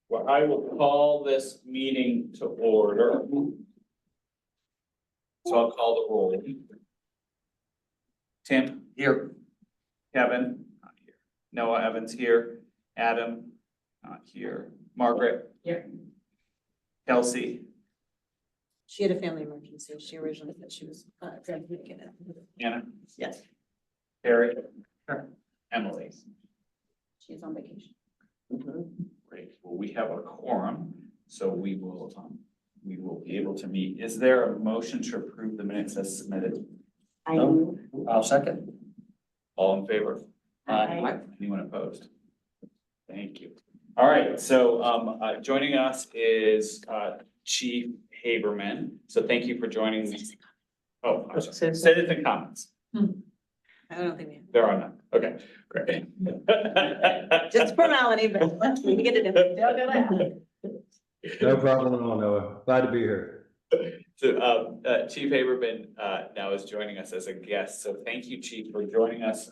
Well, I will call this meeting to order. So I'll call the roll. Tim? Here. Kevin? Not here. Noah Evans here. Adam? Not here. Margaret? Here. Kelsey? She had a family emergency. She originally said she was trying to get it. Anna? Yes, Terry? Emily? she's on vacation. Great. Well, we have a quorum, so we will be able to meet. Is there a motion to approve the minutes as submitted? I'll second. All in favor? Aye. Anyone opposed? Thank you. All right, so joining us is Chief Haberman. So thank you for joining me. Oh, I'm sorry. Citizen comments. I don't think we There are none. Okay, great. have. Just formality, but once we get it in. They'll do that. No problem at all, Noah. Glad to be here. So Chief Haberman now is joining us as a guest. So thank you, Chief, for joining us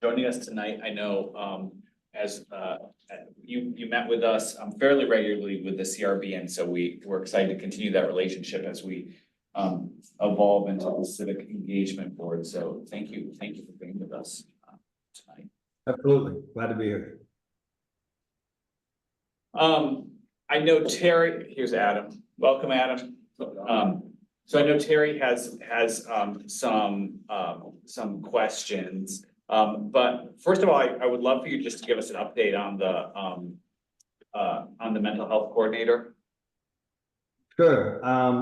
tonight. I know as you met with us fairly regularly with the CRB, and so we're excited to continue that relationship as we evolve into the Civic Engagement Board. So thank you for being with us tonight. Absolutely. Glad to be here. I know Terry, here's Adam. Welcome, Adam. So I know Terry has some questions. But first of all, I would love for you just to give us an update on the mental health coordinator. Sure.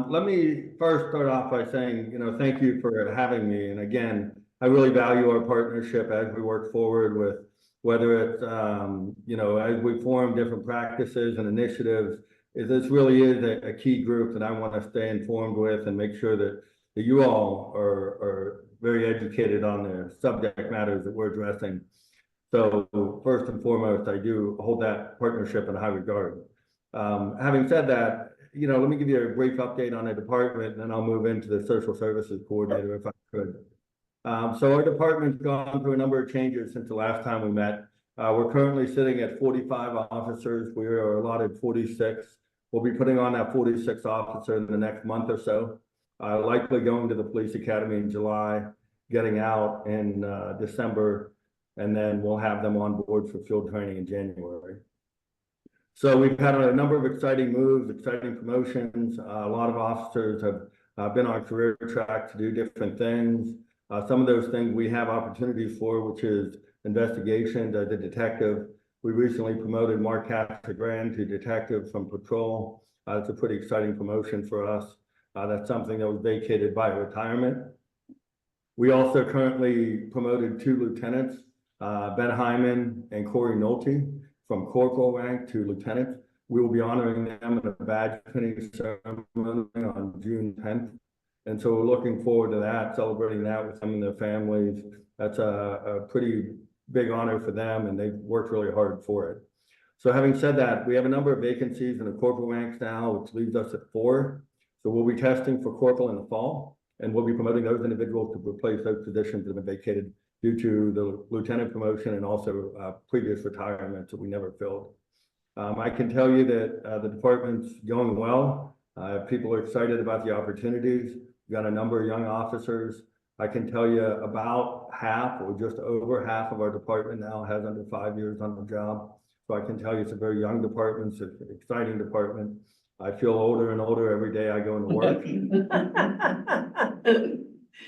Let me first start off by saying, thank you for having me. And again, I really value our partnership as we work forward with whether it's, as we form different practices and initiatives. This really is a key group that I want to stay informed with and make sure that you all are very educated on the subject matters that we're addressing. So first and foremost, I do hold that partnership in high regard. Having said that, let me give you a brief update on the department, and then I'll move into the social services coordinator if I could. So our department's gone through a number of changes since the last time we met. We're currently sitting at 45 officers. We are allotted 46. We'll be putting on that 46th officer in the next month or so. Likely going to the police academy in July, getting out in December, and then we'll have them on board for field training in January. So we've had a number of exciting moves, exciting promotions. A lot of officers have been on career track to do different things. Some of those things we have opportunities for, which is investigation, the detective. We recently promoted Mark Casagrande to detective from patrol. It's a pretty exciting promotion for us. That's something that was vacated by retirement. We also currently promoted 2 lieutenants, Ben Hyman and Corey Nolte, from corporal rank to lieutenant. We will be honoring them in a badge pinning ceremony on June 10th. And so we're looking forward to that, celebrating that with them and their families. That's a pretty big honor for them, and they've worked really hard for it. So having said that, we have a number of vacancies in the corporal ranks now, which leaves us at 4. So we'll be testing for corporal in the fall, and we'll be promoting those individuals to replace those positions that have been vacated due to the lieutenant promotion and also previous retirements that we never filled. I can tell you that the department's going well. People are excited about the opportunities. We've got a number of young officers. I can tell you about half or just over half of our department now has under 5 years on the job. So I can tell you it's a very young department, it's an exciting department. I feel older and older every day I go into work.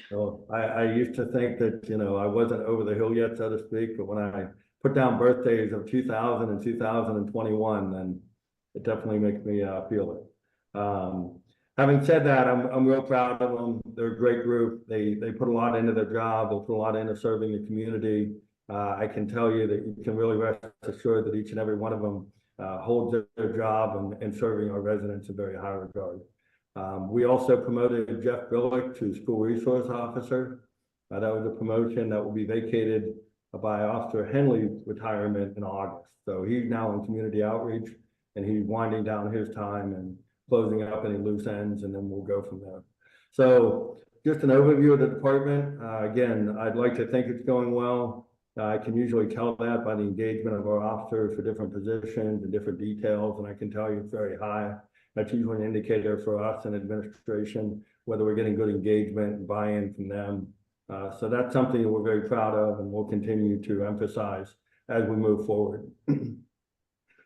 So I used to think that, I wasn't over the hill yet, so to speak, but when I put down birthdays of 2000 and 2021, then it definitely makes me feel it. Having said that, I'm real proud of them. They're a great group. They put a lot into their job. They put a lot into serving the community. I can tell you that you can really rest assured that each and every one of them holds their job and serving our residents in very high regard. We also promoted Jeff Billick to school resource officer. That was a promotion that will be vacated by Officer Henley's retirement in August. So he's now in community outreach, and he's winding down his time and closing up any loose ends, and then we'll go from there. So just an overview of the department. Again, I'd like to think it's going well. I can usually tell that by the engagement of our officers for different positions and different details, and I can tell you it's very high. That's usually an indicator for us in administration, whether we're getting good engagement and buy-in from them. So that's something that we're very proud of and we'll continue to emphasize as we move forward.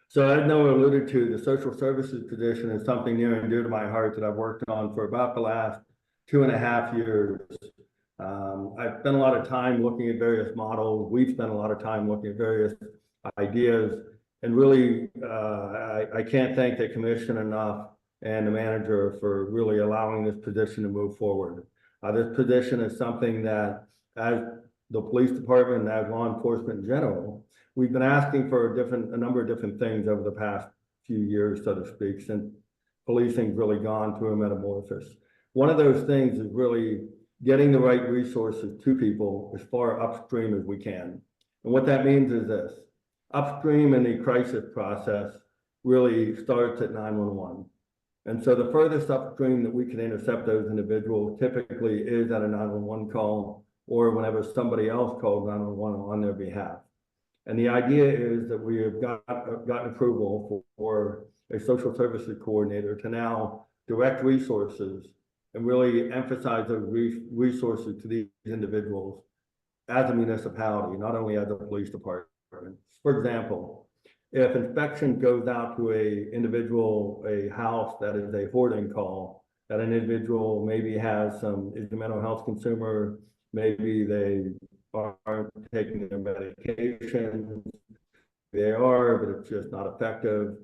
So as Noah alluded to, the social services position is something near and dear to my heart that I've worked on for about the last 2.5 years. I've spent a lot of time looking at various models. We've spent a lot of time looking at various ideas, and really, I can't thank the commission enough and the manager for really allowing this position to move forward. This position is something that, as the police department and as law enforcement in general, we've been asking for a number of different things over the past few years, so to speak, since policing's really gone through a metamorphosis. One of those things is really getting the right resources to people as far upstream as we can. And what that means is this: upstream in the crisis process really starts at 911. And so the furthest upstream that we can intercept those individuals typically is at a 911 call, or whenever somebody else calls 911 on their behalf. And the idea is that we have gotten approval for a social services coordinator to now direct resources and really emphasize those resources to these individuals as a municipality, not only as a police department. For example, if inspection goes out to a house that is a hoarding call, that an individual maybe is a mental health consumer, maybe they aren't taking their medication, they are, but it's just not effective.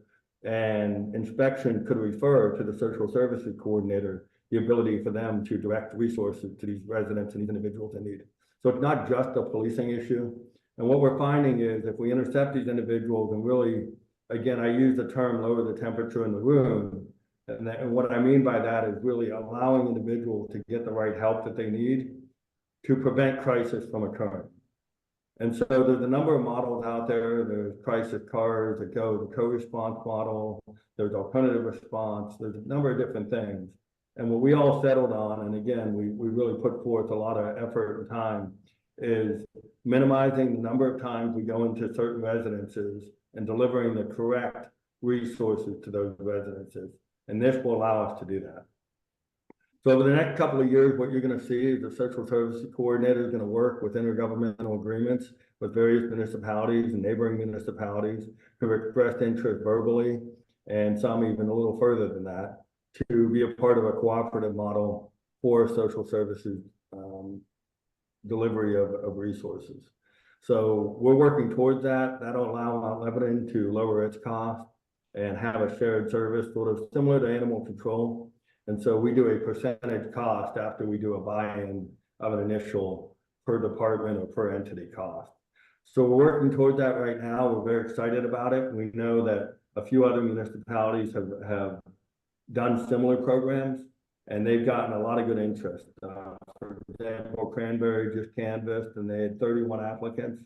And inspection could refer to the social services coordinator the ability for them to direct resources to these residents and these individuals in need. So it's not just a policing issue. And what we're finding is if we intercept these individuals and really, again, I use the term lower the temperature in the room. And what I mean by that is really allowing individuals to get the right help that they need to prevent crisis from occurring. And so there's a number of models out there. There's crisis cars that go the co-response model. There's alternative response. There's a number of different things. And what we all settled on, and again, we really put forth a lot of effort and time, is minimizing the number of times we go into certain residences and delivering the correct resources to those residences. And this will allow us to do that. So over the next couple of years, what you're going to see is the social services coordinator is going to work with intergovernmental agreements with various municipalities and neighboring municipalities who have expressed interest verbally, and some even a little further than that, to be a part of a cooperative model for social services delivery of resources. So we're working towards that. That'll allow Mount Lebanon to lower its cost and have a shared service sort of similar to animal control. And so we do a percentage cost after we do a buy-in of an initial per department or per entity cost. So we're working toward that right now. We're very excited about it. We know that a few other municipalities have done similar programs, and they've gotten a lot of good interest. For example, Cranberry just canvassed and they had 31 applicants.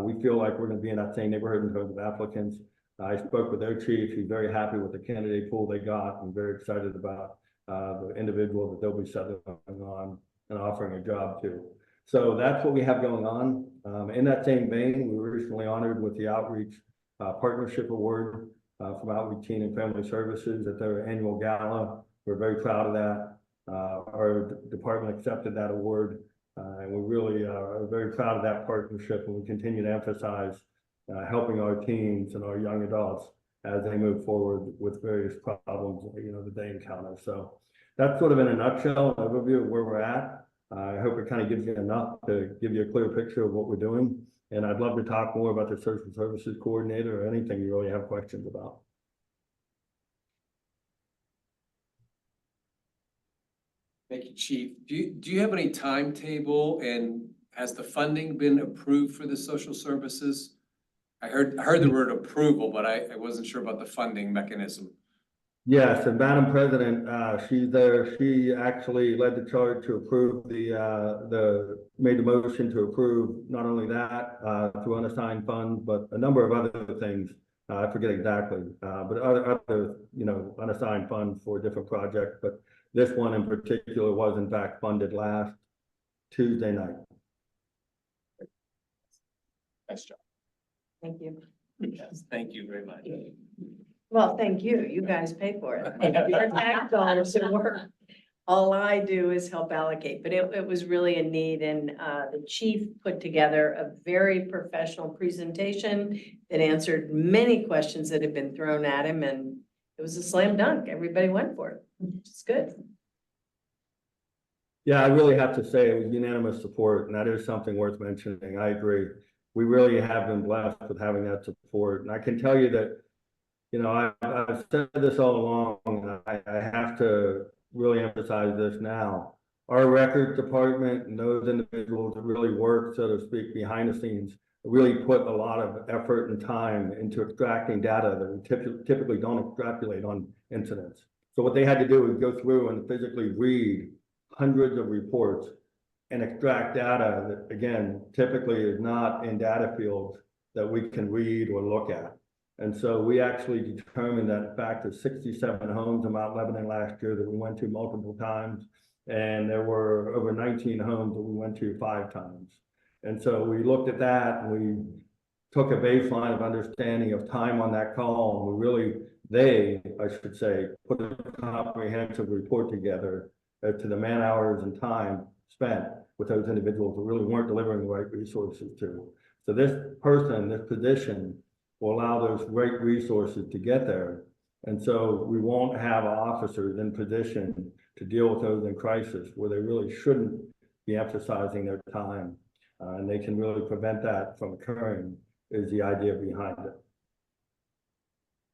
We feel like we're going to be in that same neighborhood in terms of applicants. I spoke with their chief. He's very happy with the candidate pool they got and very excited about the individual that they'll be settling on and offering a job to. So that's what we have going on. In that same vein, we were recently honored with the Outreach Partnership Award from Outreach Teen and Family Services at their annual gala. We're very proud of that. Our department accepted that award, and we really are very proud of that partnership, and we continue to emphasize helping our teens and our young adults as they move forward with various problems, that they encounter. So that's sort of in a nutshell, an overview of where we're at. I hope it kind of gives you enough to give you a clear picture of what we're doing. And I'd love to talk more about the social services coordinator or anything you really have questions about. Thank you, Chief. Do you have any timetable, and has the funding been approved for the social services? I heard the word approval, but I wasn't sure about the funding mechanism. Yes, and Madam President, she's there. She actually led the charge to approve made the motion to approve not only that through unassigned funds, but a number of other things. I forget exactly, but other unassigned funds for different projects. But this one in particular was in fact funded last Tuesday night. Nice job. Thank you. Yes, thank you very much. Well, thank you. You guys pay for it. Your tax dollars at work. All I do is help allocate, but it was really a need, and the chief put together a very professional presentation that answered many questions that had been thrown at him, and it was a slam dunk. Everybody went for it, which is good. Yeah, I really have to say it was unanimous support, and that is something worth mentioning. I agree. We really have been blessed with having that support, and I can tell you that, you know, I've said this all along, and I have to really emphasize this now. Our records department and those individuals that really work, so to speak, behind the scenes, really put a lot of effort and time into extracting data that we typically don't extrapolate on incidents. So what they had to do was go through and physically read hundreds of reports and extract data that, again, typically is not in data fields that we can read or look at. And so we actually determined that, in fact, there's 67 homes in Mount Lebanon last year that we went to multiple times. And there were over 19 homes that we went to 5 times. And so we looked at that and we took a baseline of understanding of time on that call. And we really, I should say, put a comprehensive report together as to the man hours and time spent with those individuals who really weren't delivering the right resources to. So this person, this position, will allow those great resources to get there. And so we won't have officers in position to deal with those in crisis where they really shouldn't be emphasizing their time. And they can really prevent that from occurring is the idea behind it.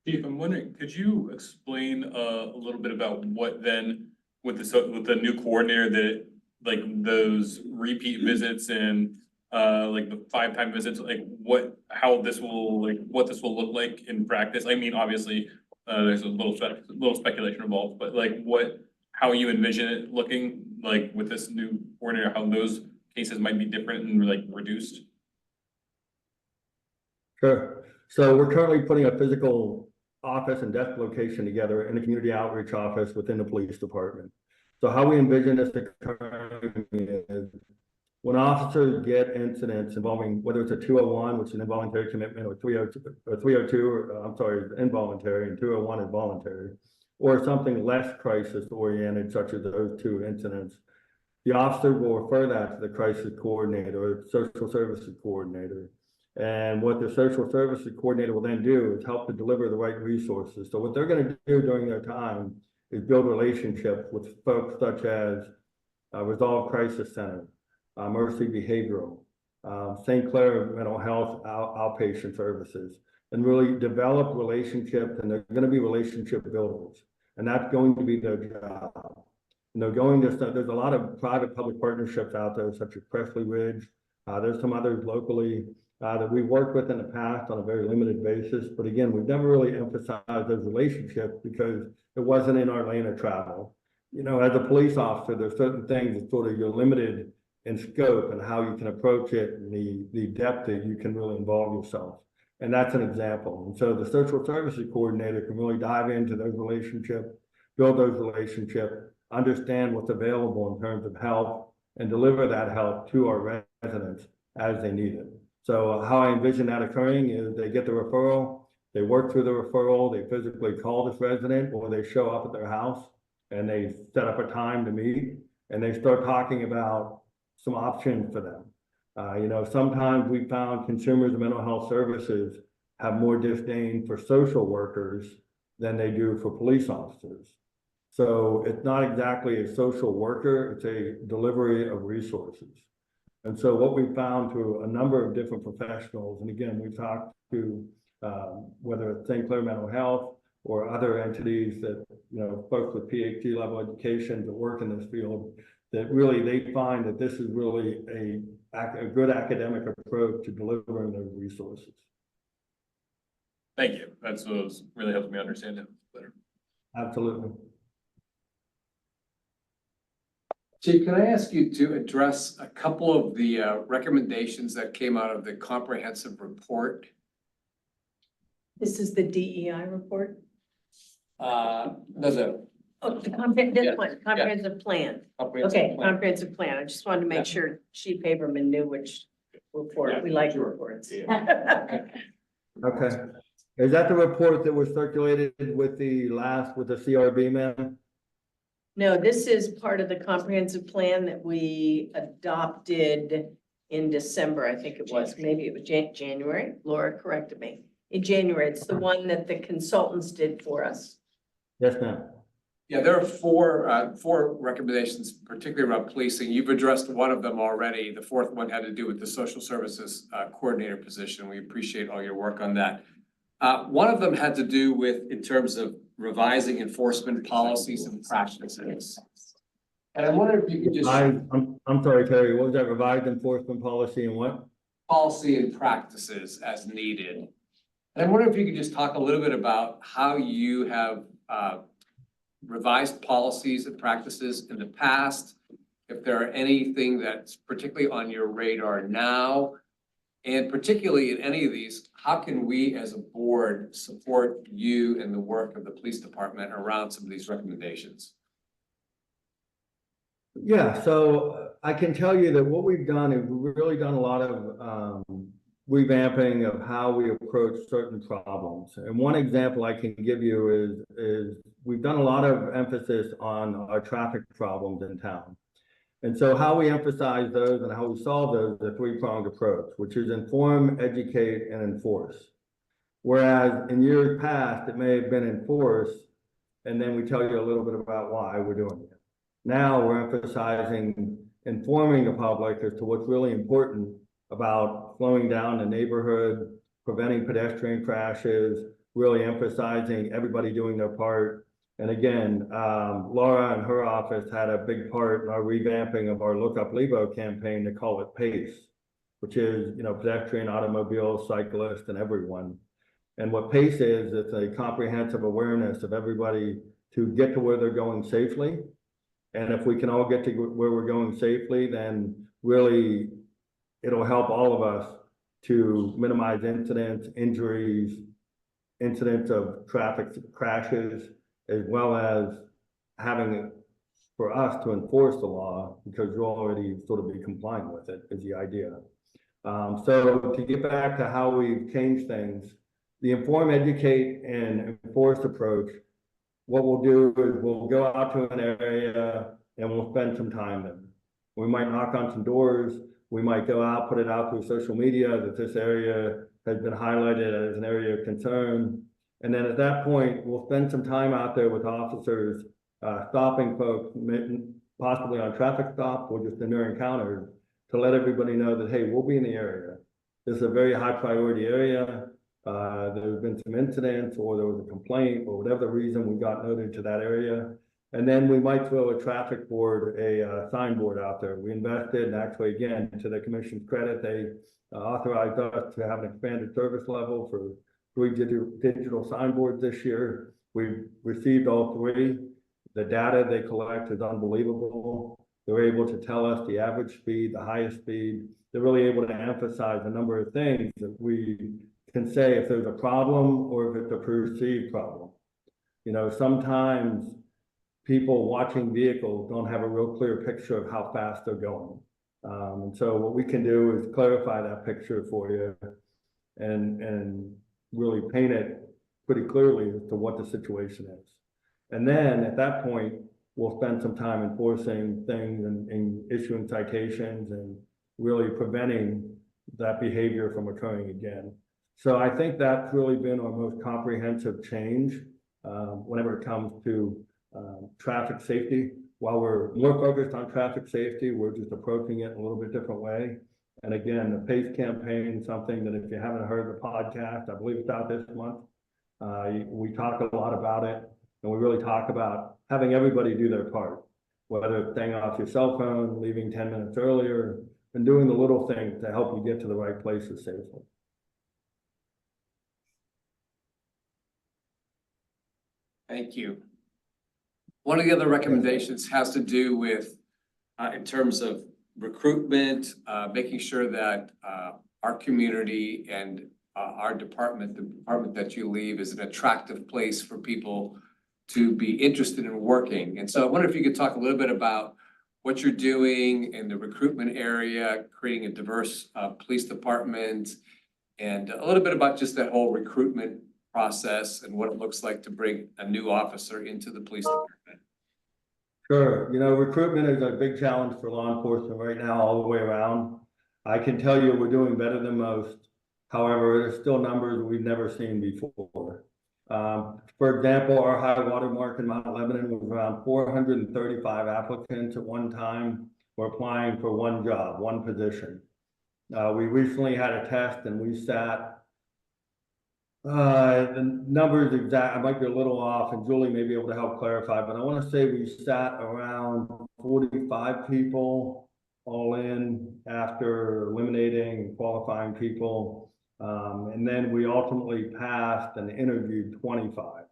Chief, I'm wondering, could you explain a little bit about what then with the new coordinator that like those repeat visits and like the 5-time visits, like what this will look like in practice? I mean, obviously, there's a little speculation involved, but like how you envision it looking like with this new coordinator, how those cases might be different and like reduced? Sure. So we're currently putting a physical office and desk location together in the community outreach office within the police department. So how we envision this occurring is when officers get incidents involving, whether it's a 201, which is an involuntary commitment, or 302, I'm sorry, involuntary, and 201 is voluntary, or something less crisis oriented, such as those 2 incidents, the officer will refer that to the crisis coordinator or social services coordinator. And what the social services coordinator will then do is help to deliver the right resources. So what they're going to do during their time is build relationships with folks such as Resolve Crisis Center, Mercy Behavioral, St. Clair Mental Health outpatient services, and really develop relationships, and they're going to be relationship builders. And that's going to be their job. You know, there's a lot of private-public partnerships out there, such as Presley Ridge. There's some others locally that we've worked with in the past on a very limited basis. But again, we've never really emphasized those relationships because it wasn't in our lane of travel. You know, as a police officer, there's certain things that sort of you're limited in scope and how you can approach it and the depth that you can really involve yourself. And that's an example. And so the social services coordinator can really dive into those relationships, build those relationships, understand what's available in terms of help, and deliver that help to our residents as they need it. So how I envision that occurring is they get the referral, they work through the referral, they physically call this resident, or they show up at their house and they set up a time to meet, and they start talking about some options for them. You know, sometimes we found consumers of mental health services have more disdain for social workers than they do for police officers. So it's not exactly a social worker, it's a delivery of resources. And so what we found through a number of different professionals, and again, we've talked to whether it's St. Clair Mental Health or other entities that, you know, folks with PhD level education that work in this field, that really they find that this is really a good academic approach to delivering those resources. Thank you. That's what really helps me understand it better. Absolutely. Chief, can I ask you to address a couple of the recommendations that came out of the comprehensive report? This is the DEI report. There's a Oh, this Yes, one, comprehensive plan. comprehensive Okay, plan. comprehensive plan. I just wanted to make sure Chief Haberman knew which report. We like sure. reports. Okay. Is that the report that was circulated with the CRB, ma'am? No, this is part of the comprehensive plan that we adopted in December, I think it was, maybe it was January. Laura corrected me. In January, it's the one that the consultants did for us. Yes, ma'am. Yeah, there are four recommendations, particularly around policing. You've addressed one of them already. The fourth one had to do with the social services coordinator position. We appreciate all your work on that. One of them had to do with, in terms of revising enforcement policies and practices. And I wonder if you could just. I'm sorry, Terry, what was that, revised enforcement policy and what? Policy and practices as needed. And I wonder if you could just talk a little bit about how you have revised policies and practices in the past, if there are anything that's particularly on your radar now, and particularly in any of these, how can we as a board support you and the work of the police department around some of these recommendations? Yeah, so I can tell you that what we've done is we've really done a lot of revamping of how we approach certain problems. And one example I can give you is we've done a lot of emphasis on our traffic problems in town. And so how we emphasize those and how we solve those is a three-pronged approach, which is inform, educate, and enforce. Whereas in years past, it may have been enforce, and then we tell you a little bit about why we're doing it. Now we're emphasizing informing the public as to what's really important about slowing down the neighborhood, preventing pedestrian crashes, really emphasizing everybody doing their part. And again, Laura and her office had a big part in our revamping of our Look Up Levo campaign to call it PACE, which is, pedestrian, automobile, cyclist, and everyone. And what PACE is, it's a comprehensive awareness of everybody to get to where they're going safely. And if we can all get to where we're going safely, then really it'll help all of us to minimize incidents, injuries, incidents of traffic crashes, as well as having for us to enforce the law because you'll already sort of be complying with it is the idea. So to get back to how we've changed things, the inform, educate, and enforce approach, what we'll do is we'll go out to an area and we'll spend some time there. We might knock on some doors. We might go out, put it out through social media that this area has been highlighted as an area of concern. And then at that point, we'll spend some time out there with officers, stopping folks, possibly on traffic stops or just in their encounters, to let everybody know that, hey, we'll be in the area. This is a very high priority area. There's been some incidents or there was a complaint or whatever the reason we got noted to that area. And then we might throw a traffic board, a signboard out there. We invested, and actually, again, to the commission's credit, they authorized us to have an expanded service level for 3 digital signboards this year. We've received all 3. The data they collect is unbelievable. They're able to tell us the average speed, the highest speed. They're really able to emphasize a number of things that we can say if there's a problem or if it's a perceived problem. Sometimes people watching vehicles don't have a real clear picture of how fast they're going. And so what we can do is clarify that picture for you and really paint it pretty clearly as to what the situation is. And then at that point, we'll spend some time enforcing things and issuing citations and really preventing that behavior from occurring again. So I think that's really been our most comprehensive change whenever it comes to traffic safety. While we're more focused on traffic safety, we're just approaching it in a little bit different way. And again, the PACE campaign, something that if you haven't heard the podcast, I believe it's out this month. We talk a lot about it, and we really talk about having everybody do their part, whether it's staying off your cell phone, leaving 10 minutes earlier, and doing the little things to help you get to the right places safely. Thank you. One of the other recommendations has to do with, in terms of recruitment, making sure that our community and our department, the department that you leave, is an attractive place for people to be interested in working. And so I wonder if you could talk a little bit about what you're doing in the recruitment area, creating a diverse police department, and a little bit about just that whole recruitment process and what it looks like to bring a new officer into the police department. Sure, recruitment is a big challenge for law enforcement right now, all the way around. I can tell you we're doing better than most. However, there's still numbers we've never seen before. For example, our high water mark in Mount Lebanon was around 435 applicants at one time were applying for one job, one position. We recently had a test and we sat, the numbers exact, I might be a little off, and Julie may be able to help clarify, but I want to say we sat around 45 people all in after eliminating and qualifying people. And then we ultimately passed and interviewed 25.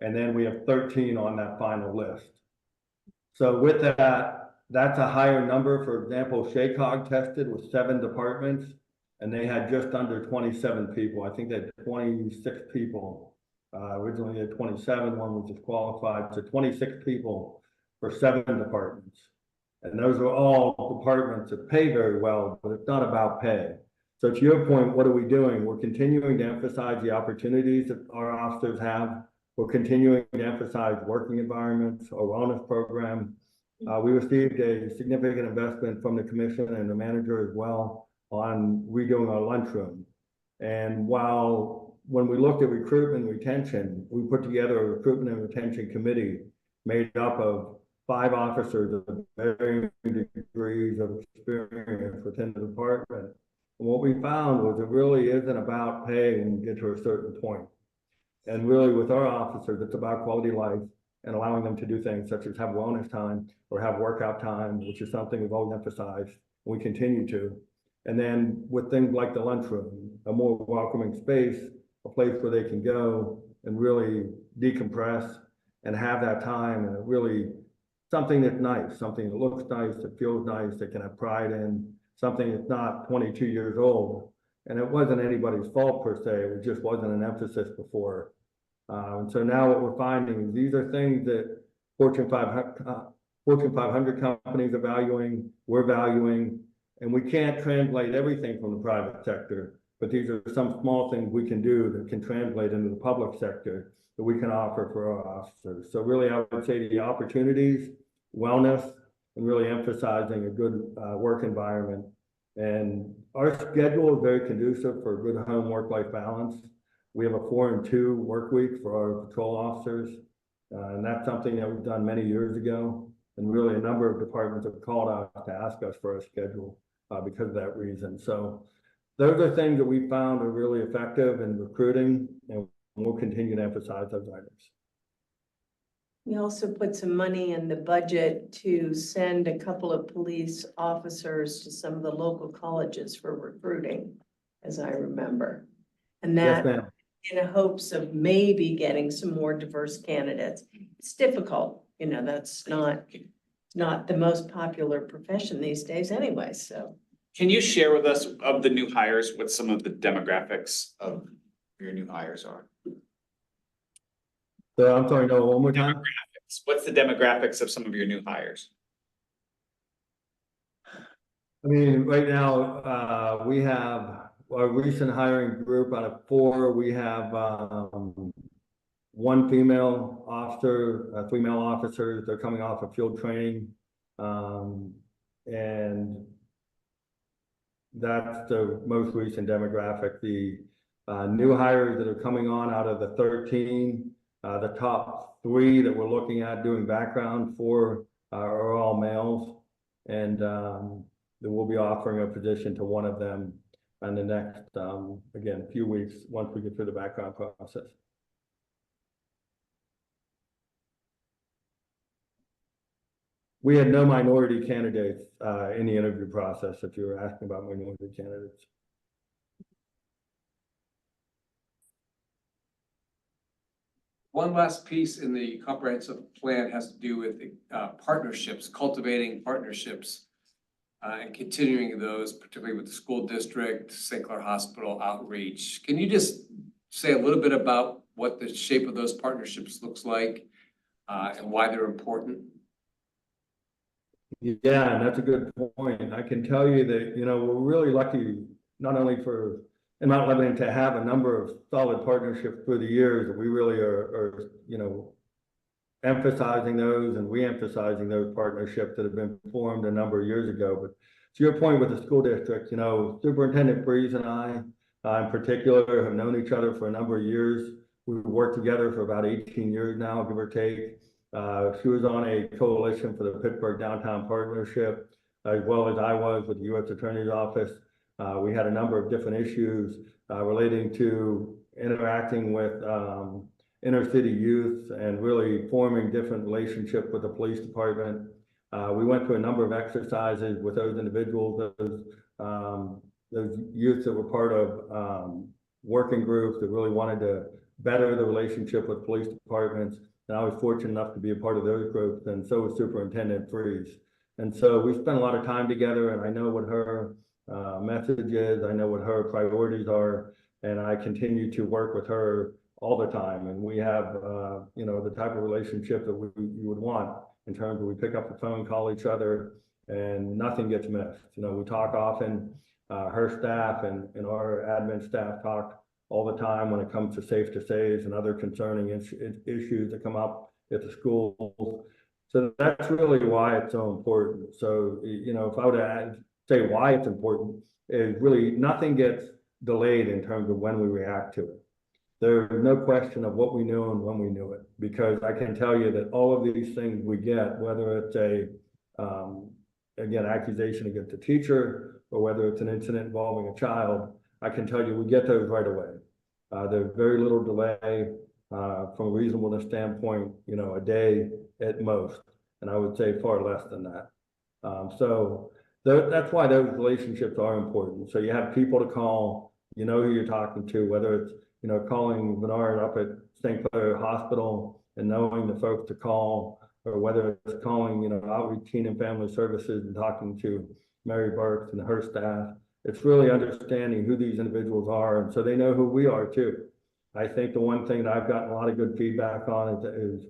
And then we have 13 on that final list. So with that, that's a higher number. For example, Shaycog tested with 7 departments and they had just under 27 people. I think they had 26 people. Originally they had 27, one was disqualified. So 26 people for 7 departments. And those are all departments that pay very well, but it's not about pay. So to your point, what are we doing? We're continuing to emphasize the opportunities that our officers have. We're continuing to emphasize working environments, our wellness program. We received a significant investment from the commission and the manager as well on redoing our lunchroom. And when we looked at recruitment and retention, we put together a recruitment and retention committee made up of 5 officers of varying degrees of experience within the department. And what we found was it really isn't about pay when you get to a certain point. And really with our officers, it's about quality of life and allowing them to do things such as have wellness time or have workout time, which is something we've always emphasized, and we continue to. And then with things like the lunchroom, a more welcoming space, a place where they can go and really decompress and have that time, and really something that's nice, something that looks nice, that feels nice, that can have pride in, something that's not 22 years old. And it wasn't anybody's fault per se, it just wasn't an emphasis before. And so now what we're finding is these are things that Fortune 500 companies are valuing, we're valuing, and we can't translate everything from the private sector, but these are some small things we can do that can translate into the public sector that we can offer for our officers. So really, I would say the opportunities, wellness, and really emphasizing a good work environment. And our schedule is very conducive for a good home work-life balance. We have a 4 and 2 work week for our patrol officers. And that's something that we've done many years ago. And really a number of departments have called out to ask us for a schedule because of that reason. So those are things that we found are really effective in recruiting, and we'll continue to emphasize those items. We also put some money in the budget to send a couple of police officers to some of the local colleges for recruiting, as I remember. And Yes, that ma'am. in hopes of maybe getting some more diverse candidates. It's difficult, that's not the most popular profession these days anyway, so. Can you share with us of the new hires, what some of the demographics of your new hires are? So I'm sorry, no, one more time. Demographics. What's the demographics of some of your new hires? I mean, right now, we have a recent hiring group out of 4. We have 1 female officer, 3 male officers. They're coming off of field training. And that's the most recent demographic. The new hires that are coming on out of the 13, the top 3 that we're looking at doing background for are all males. And we'll be offering a position to one of them in the next, again, few weeks once we get through the background process. We had no minority candidates in the interview process, if you were asking about minority candidates. One last piece in the comprehensive plan has to do with partnerships, cultivating partnerships, and continuing those, particularly with the school district, St. Clair Hospital outreach. Can you just say a little bit about what the shape of those partnerships looks like and why they're important? Yeah, and that's a good point. I can tell you that, we're really lucky, not only for in Mount Lebanon to have a number of solid partnerships through the years, that we really are, emphasizing those and re-emphasizing those partnerships that have been formed a number of years ago. But to your point with the school district, Superintendent Breeze and I, in particular, have known each other for a number of years. We've worked together for about 18 years now, give or take. She was on a coalition for the Pittsburgh Downtown Partnership, as well as I was with the U.S. Attorney's Office. We had a number of different issues relating to interacting with inner city youth and really forming different relationships with the police department. We went through a number of exercises with those individuals, those youths that were part of working groups that really wanted to better the relationship with police departments. And I was fortunate enough to be a part of those groups, and so was Superintendent Freeze. And so we spent a lot of time together, and I know what her message is, I know what her priorities are, and I continue to work with her all the time. And we have, the type of relationship that you would want in terms of we pick up the phone, call each other, and nothing gets missed. We talk often, her staff and our admin staff talk all the time when it comes to safe to saves and other concerning issues that come up at the schools. So that's really why it's so important. So, if I were to say why it's important, is really nothing gets delayed in terms of when we react to it. There's no question of what we knew and when we knew it, because I can tell you that all of these things we get, whether it's again, accusation against a teacher, or whether it's an incident involving a child, I can tell you we get those right away. There's very little delay from a reasonableness standpoint, a day at most, and I would say far less than that. So that's why those relationships are important. So you have people to call, who you're talking to, whether it's calling Bernard up at St. Clair Hospital and knowing the folks to call, or whether it's calling, Outreach Teen and Family Services and talking to Mary Burks and her staff. It's really understanding who these individuals are, and so they know who we are too. I think the one thing that I've gotten a lot of good feedback on is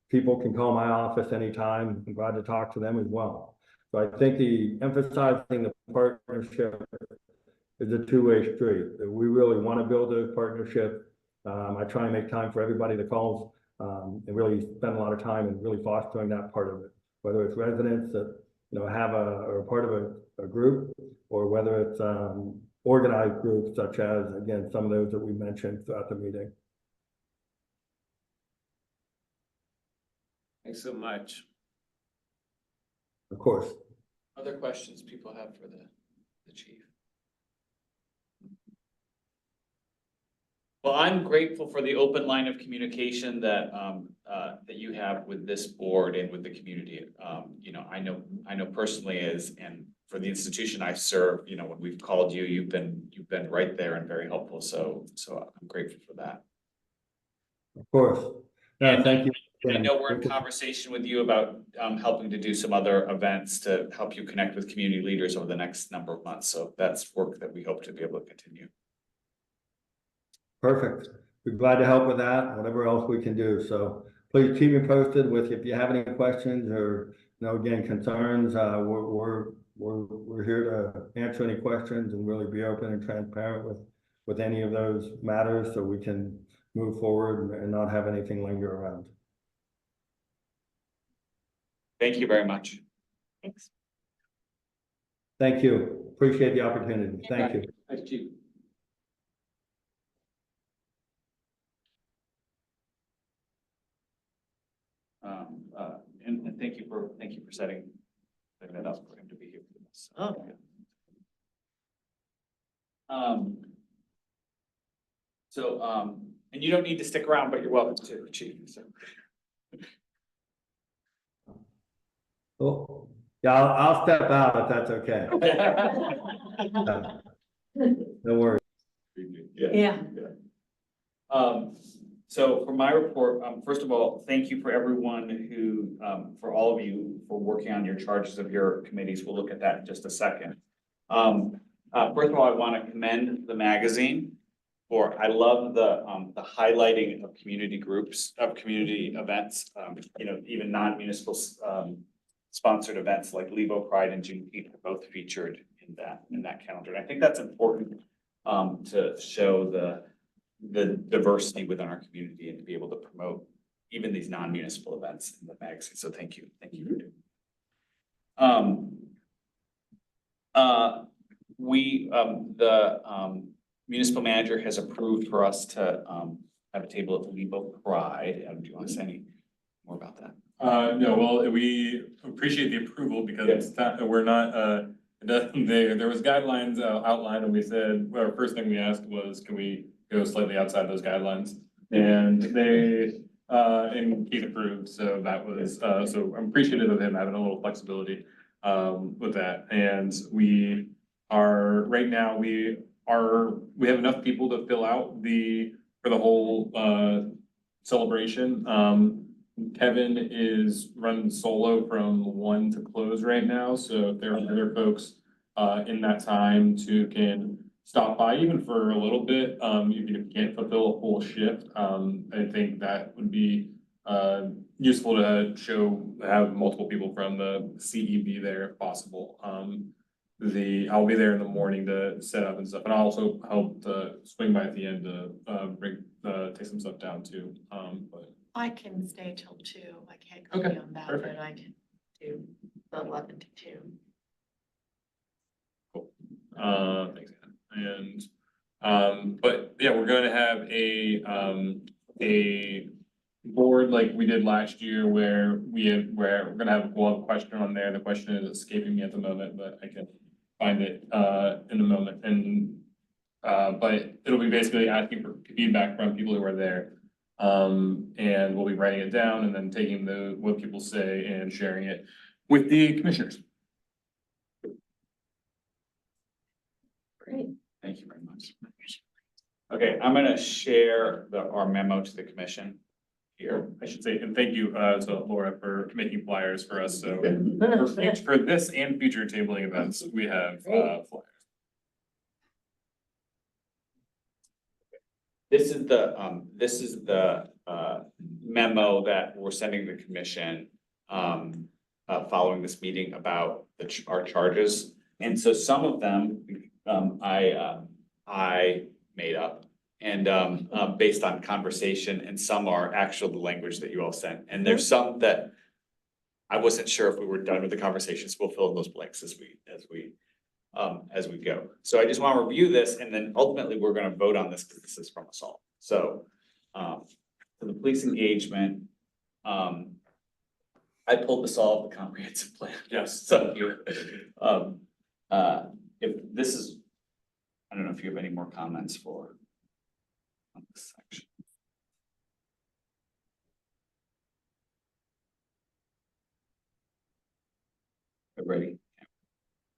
people can call my office anytime. I'm glad to talk to them as well. So I think the emphasizing the partnership is a two-way street. That we really want to build a partnership. I try and make time for everybody that calls, and really spend a lot of time in really fostering that part of it. Whether it's residents that have are part of a group, or whether it's organized groups such as, again, some of those that we mentioned throughout the meeting. Thanks so much. Of course. Other questions people have for the chief? Well, I'm grateful for the open line of communication that that you have with this board and with the community. I know personally and for the institution I serve, when we've called you, you've been right there and very helpful. So I'm grateful for that. Of course. No, thank you. I know we're in conversation with you about helping to do some other events to help you connect with community leaders over the next number of months. So that's work that we hope to be able to continue. Perfect. We're glad to help with that, whatever else we can do. So please keep me posted with if you have any questions or, again, concerns. We're here to answer any questions and really be open and transparent with any of those matters, so we can move forward and not have anything linger around. Thank you very much. Thanks. Thank you. Appreciate the opportunity. Thank you. Thanks, Chief. And thank you for setting that up for him to be here for this. Oh. And you don't need to stick around, but you're welcome to, Chief. So. Oh, yeah, I'll step out if that's okay. No worries. Yeah. So for my report, first of all, thank you for everyone who, for all of you for working on your charges of your committees. We'll look at that in just a second. First of all, I want to commend the magazine I love the highlighting of community groups, of community events, even non-municipal sponsored events like Levo Pride and Juneteenth are both featured in that calendar. And I think that's important to show the diversity within our community and to be able to promote even these non-municipal events in the magazine. So thank you for doing. The municipal manager has approved for us to have a table at Levo Pride. Do you want to say any more about that? No, well, we appreciate the approval because it's not, we're not, there was guidelines outlined and we said, our first thing we asked was, can we go slightly outside those guidelines? And they, and Keith approved, so that was, so I'm appreciative of him having a little flexibility with that. And we are, right now, we have enough people to fill out for the whole celebration. Kevin is running solo from 1 to close right now, so if there are other folks in that time can stop by even for a little bit, even if you can't fulfill a full shift, I think that would be useful to have multiple people from the CEB there if possible. I'll be there in the morning to set up and stuff, and I'll also help to swing by at the end to take some stuff down too, but. I can stay till 2. I can't go Okay, beyond that, perfect. but I can do the 11 to 2. Thanks, Anna. But yeah, we're gonna have a board like we did last year where we're gonna have a question on there. The question is escaping me at the moment, but I can find it in a moment. And but it'll be basically asking for feedback from people who are there. And we'll be writing it down and then taking what people say and sharing it with the commissioners. Great. Thank you very much. Okay, I'm gonna share our memo to the commission here. I should say, and thank you to Laura for making flyers for us. So for this and future tabling events, we have flyers. This is the memo that we're sending the commission following this meeting about our charges. And so some of them I made up and based on conversation, and some are actual the language that you all sent. And there's some that I wasn't sure if we were done with the conversations. We'll fill in those blanks as we go. So I just want to review this, and then ultimately we're going to vote on this because this is from us all. So for the police engagement, I pulled this all of the comprehensive plan. Yes. So if this is, I don't know if you have any more comments for on this section. Ready?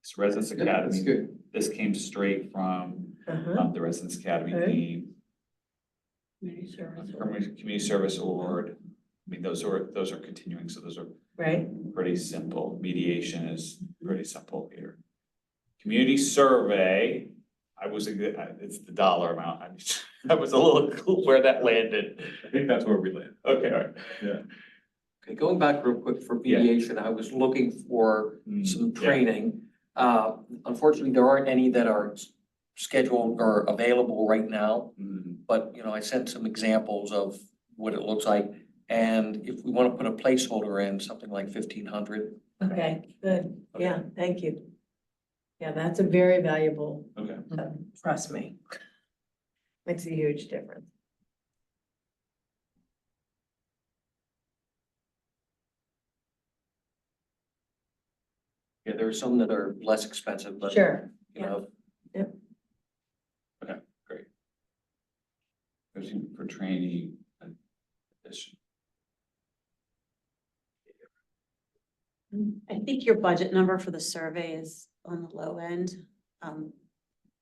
It's Residence Academy. That's good. This came straight from the Residence Academy Okay. team. Community service award. I mean, those are continuing, so those are Right, pretty simple. Mediation is pretty simple here. Community survey, it's the dollar amount. I was a little cool where that landed. I think that's where we land. Okay, all right. Okay, going back real quick for Yeah. mediation, I was looking for some Yeah. training. Unfortunately, there aren't any that are scheduled or available right now, but I sent some examples of what it looks like. And if we want to put a placeholder in, something like 1,500. okay, good, yeah, thank you. Yeah, that's a very valuable, Okay. trust me. Makes a huge difference. Yeah, there are some that are less expensive, but Sure, you know, For training and addition. I think your budget number for the survey is on the low end.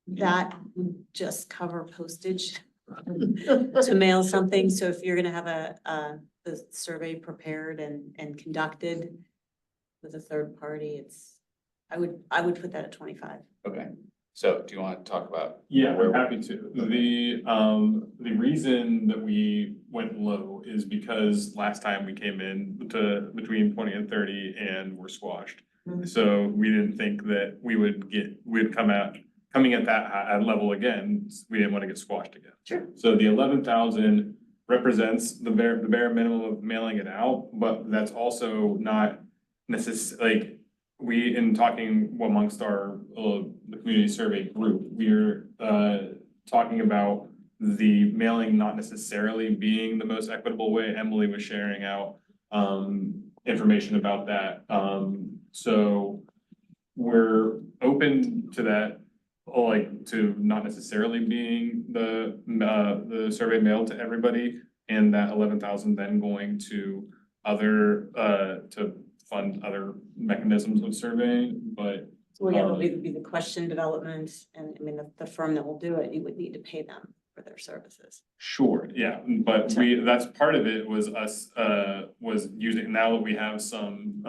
That would just cover postage to mail something. So if you're gonna have the survey prepared and conducted with a third party, I would put that at 25. Okay, So do you want to talk about? Yeah, we're happy to. The reason that we went low is because last time we came in to between 20 and 30 and were squashed. So we didn't think that we'd coming at that level again, we didn't want to get squashed again. Sure. So the 11,000 represents the bare minimum of mailing it out, but that's also not like, we, in talking amongst our, the community survey group, we're, talking about the mailing not necessarily being the most equitable way. Emily was sharing out, information about that. So we're open to that, like, to not necessarily being the survey mailed to everybody, and that 11,000 then going to other, to fund other mechanisms of surveying, but Well, yeah, it'll be the question development, and I mean, the firm that will do it, you would need to pay them for their services. sure, yeah, but that's part of it was us, was using, now that we have some,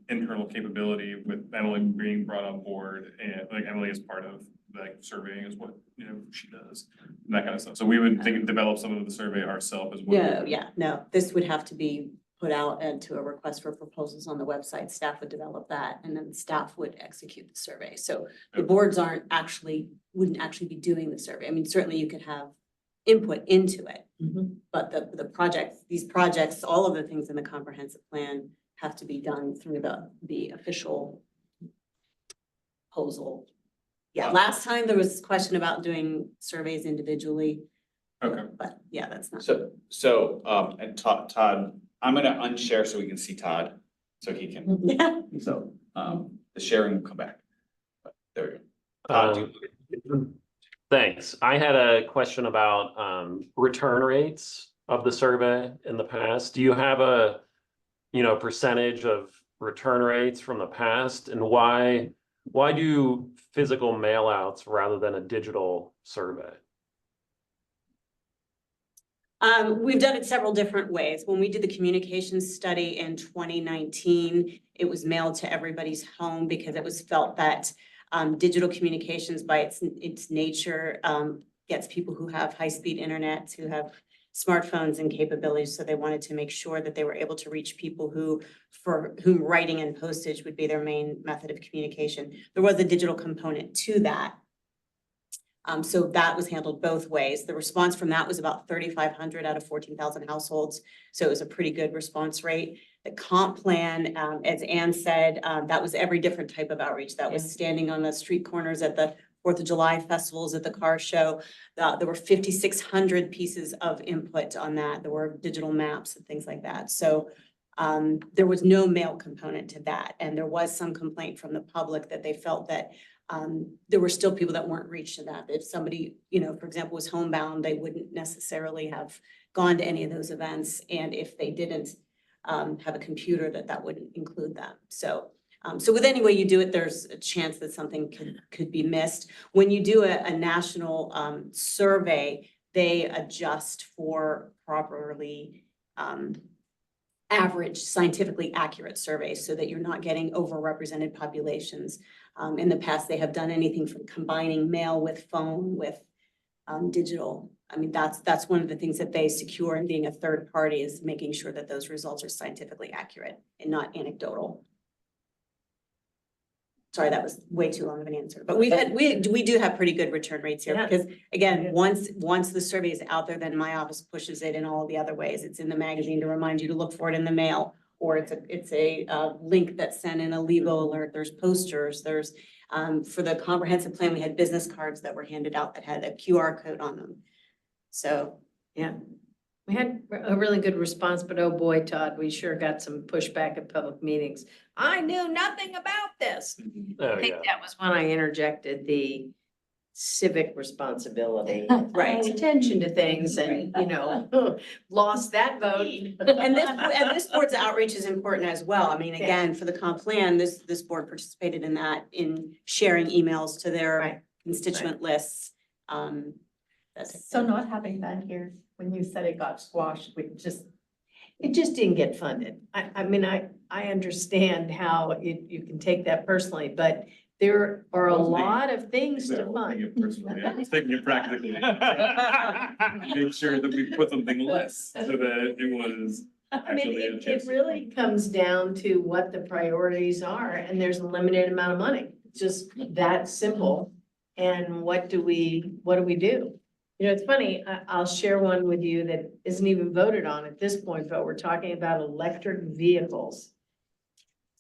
internal capability with Emily being brought on board, and like Emily is part of, like, surveying is what, you know, she does, and that kind of stuff. So we would develop some of the survey ourselves as well. No, this would have to be put out into a request for proposals on the website. Staff would develop that, and then staff would execute the survey. So the boards wouldn't actually be doing the survey. I mean, certainly you could have input into it, but these projects, all of the things in the comprehensive plan have to be done through the official proposal. Yeah, last time there was this question about doing surveys individually, Okay, but yeah, that's not. And Todd, I'm gonna unshare so we can see Todd, so he can, Yeah. so, the sharing will come back. But there we go. Todd, Thanks. I had a question about return rates of the survey in the past. Do you have a, percentage of return rates from the past, and why do physical mailouts rather than a digital survey? We've done it several different ways. When we did the communications study in 2019, it was mailed to everybody's home because it was felt that digital communications by its nature gets people who have high-speed internet, who have smartphones and capabilities. So they wanted to make sure that they were able to reach people for whom writing and postage would be their main method of communication. There was a digital component to that. So that was handled both ways. The response from that was about 3,500 out of 14,000 households. So it was a pretty good response rate. The comp plan, as Ann said, that was every different type of outreach. That was standing on the street corners at the 4th of July festivals, at the car show. There were 5,600 pieces of input on that. There were digital maps and things like that. So there was no mail component to that. And there was some complaint from the public that they felt that there were still people that weren't reached in that. If somebody, for example, was homebound, they wouldn't necessarily have gone to any of those events. And if they didn't have a computer, that wouldn't include them. So with any way you do it, there's a chance that something could be missed. When you do a national survey, they adjust for properly average, scientifically accurate surveys so that you're not getting overrepresented populations. In the past, they have done anything from combining mail with phone with digital. I mean, that's one of the things that they secure in being a third party, is making sure that those results are scientifically accurate and not anecdotal. Sorry, that was way too long of an answer, but we do have pretty good return rates here, because again, once the survey is out there, then my office pushes it in all the other ways. It's in the magazine to remind you to look for it in the mail, or it's a link that's sent in a legal alert. There's posters. There's for the comprehensive plan, we had business cards that were handed out that had a QR code on them. So Yeah, we had a really good response, but oh boy, Todd, we sure got some pushback at public meetings. I knew nothing about this. Oh, I think yeah. that was when I interjected the civic responsibility, Right. paying attention to things, and lost that vote. and this board's outreach is important as well. I mean, again, for the comp plan, this board participated in that, in sharing emails to their constituent lists. So not having that here, when you said it got squashed, It just didn't get funded. I mean, I understand how you can take that personally, but there are a I wasn't thinking- lot of things Yeah, I to wasn't fund. thinking it personally, I was thinking it practically. Make sure that we put something less so that it was I mean, actually. a it chance to really comes down to what the priorities are, and there's a limited amount of money, It's just that simple. And what do we do? You know, it's funny, I'll share one with you that isn't even voted on at this point, but we're talking about electric vehicles.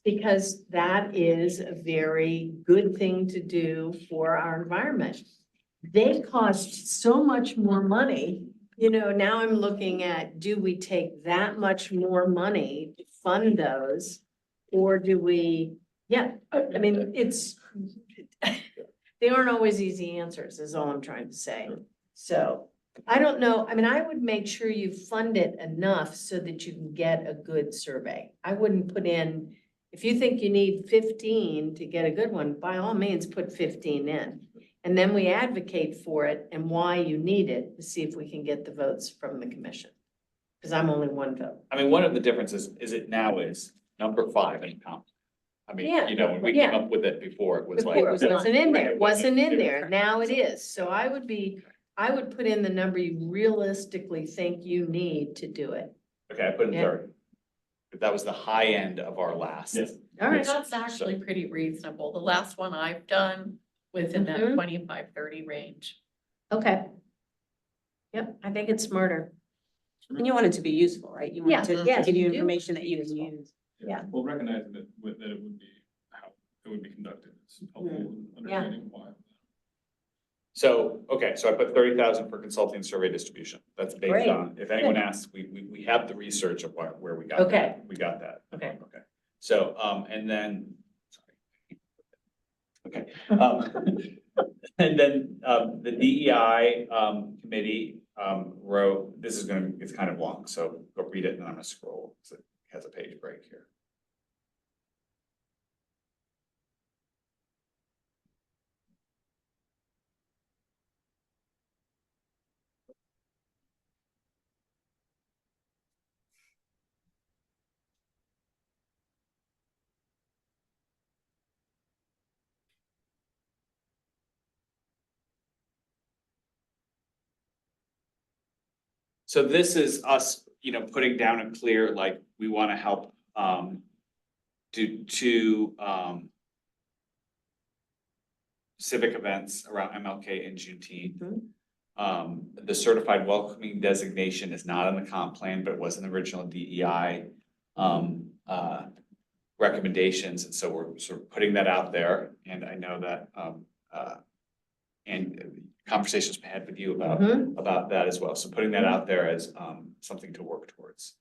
Because that is a very good thing to do for our environment. They cost so much more money. You know, now I'm looking at, do we take that much more money to fund those? Or do we, I mean, they aren't always easy answers, is all I'm trying to say. So, I don't know, I mean, I would make sure you fund it enough so that you can get a good survey. I wouldn't put in, if you think you need 15 to get a good one, by all means, put 15 in. And then we advocate for it and why you need it to see if we can get the votes from the commission. Because I'm only one vote. I mean, one of the differences is it now is number 5 in comp. I mean, Yeah, you know, when we yeah. came up with it before, it was like. Before, it wasn't in there, Right, it wasn't in there, Right. now it is. So I would put in the number you realistically think you need to do it. Okay, I put in Yeah. 30. But that was the high end of our last. Yes. All right, That's actually pretty reasonable. The last one I've done within that Mhm. 25-30 range. okay. Yep, I think it's smarter. And you want it to be useful, right? You want Yeah, it to yes, give you you do information that you can useful. use. Yeah. Well, recognizing that it would be how it would be conducted is helpful in understanding why. So, okay, so I put 30,000 for consulting and survey distribution. That's based Great. on, if anyone asks, we have the research of where we got that. Okay. We got that. Okay. Okay. So, and then, sorry. Okay. And then, the DEI, committee, wrote, it's kind of long, so go read it and I'm gonna scroll, because it has a page break here. So this is us, you know, putting down a clear, like, we wanna help, do civic events around MLK and Juneteenth. The certified welcoming designation is not in the comp plan, but was in the original DEI, recommendations, and so we're sort of putting that out there, and I know that, and conversations we had with you Mhm. about that as well, so putting that out there as, something to work towards.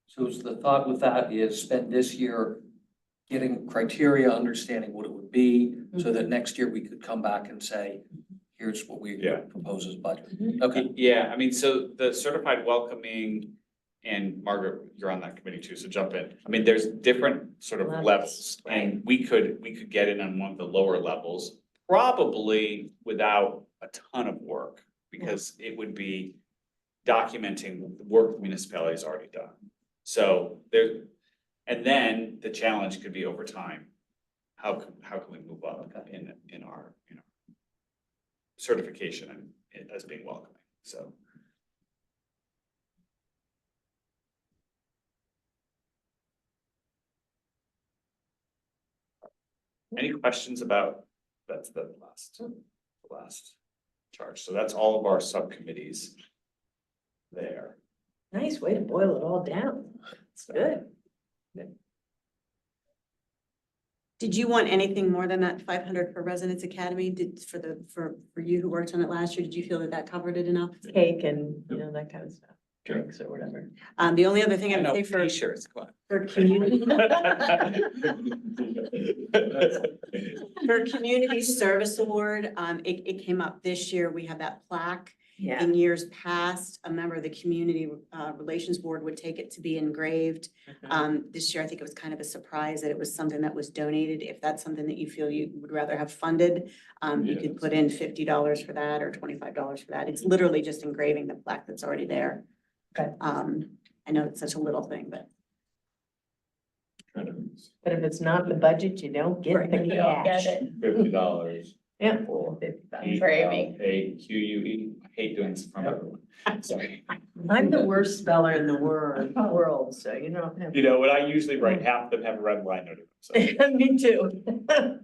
So is the thought with that is spend this year getting criteria, understanding what it would be, so that next year we could come back and say, here's what we Yeah. propose as budget. Mhm. Okay, Yeah, I mean, so the certified welcoming, and Margaret, you're on that committee too, so jump in. I mean, there's different sort of Levels, levels, and we could get in on one of the lower levels, probably without a ton of work, because it would be documenting the work the municipality has already done. So there, and then the challenge could be over time. How can we move up in our, you know, certification and as being welcoming, so. Any questions about, that's the last charge, so that's all of our subcommittees there. Nice way to boil it all down. It's good. Did you want anything more than that 500 for Residence Academy? For you who worked on it last year, did you feel that covered it enough? Cake and, you know, that kind of stuff, drinks or whatever. The only other thing I would say for T-shirts, come on. for community, for Community Service Award, it came up this year. We have that plaque. Yeah. In years past, a member of the Community Relations Board would take it to be engraved. This year, I think it was kind of a surprise that it was something that was donated. If that's something that you feel you would rather have funded, you could put in $50 for that or $25 for that. It's literally just engraving the plaque that's already there. Okay. I know it's such a little thing, but But if it's not in the budget, you don't get the You don't get cash. it. $50. Yeah. For Gravy. AQUE. I hate doing this from everyone. Sorry. I'm the worst speller in the world, so you don't have. You know, when I usually write, half of them have a red line under them, so. Me too.